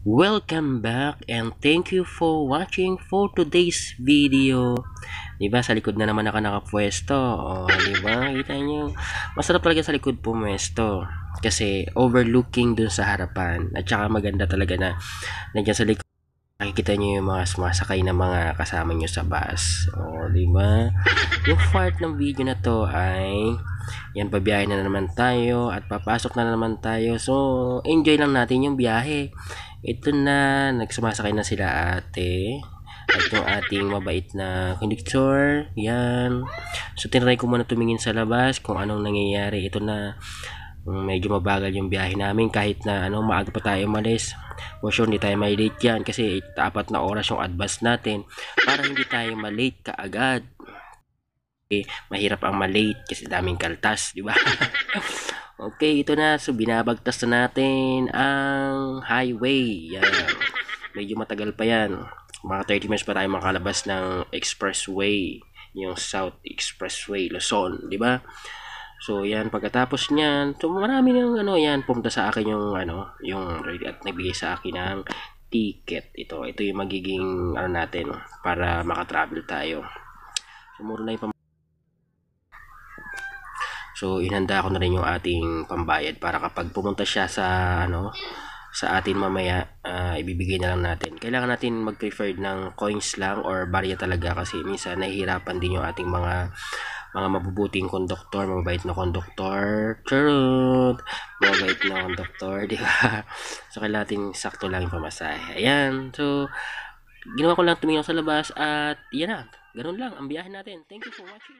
Welcome back and thank you for watching for today's video. 'Di ba sa likod na naman ako nakapwesto. Oh, 'di ba? Kita niyo. Masarap talaga sa likod pumwesto kasi overlooking dun sa harapan at saka maganda talaga na nandiyan sa likod nakikita niyo yung mga sumasakay na mga kasama niyo sa bus. Oh, 'di ba? Yung part ng video na to ay yan, pabiyahe na naman tayo at papasok na naman tayo. So, enjoy lang natin yung biyahe. Ito na, nagsumasakay na sila ate. At yung ating mabait na conductor. Yan. So, tinry ko muna tumingin sa labas kung anong nangyayari. Ito na, medyo mabagal yung biyahe namin kahit na maaga pa tayo umalis. For sure, hindi tayo may late yan kasi 4 na oras yung advance natin para hindi tayo malate kaagad. Mahirap ang malate kasi daming kaltas, di ba? Okay, ito na. So, binabagtas na natin ang highway. Yan. Medyo matagal pa yan. Mga 30 minutes pa tayo makalabas ng expressway. Yung South Expressway, Luzon, di ba? So, yan. Pagkatapos niyan, so marami ng yan. Pumunta sa akin yung, yung at nagbigay sa akin ng ticket. Ito yung magiging, natin, para makatravel tayo. So, muro na yung So, inhanda ko na rin yung ating pambayad para kapag pumunta siya sa sa atin mamaya, ibibigay na lang natin. Kailangan natin mag-prefer ng coins lang or barya talaga kasi minsan nahihirapan din yung ating mga mabubuting konduktor, mabait na konduktor. Charot! Mabait na konduktor, di ba? So, kailangan natin sakto lang yung pamasahe. Ayan. So, ginawa ko lang tumingin sa labas at yan na. Ganun lang ang biyahe natin. Thank you for watching.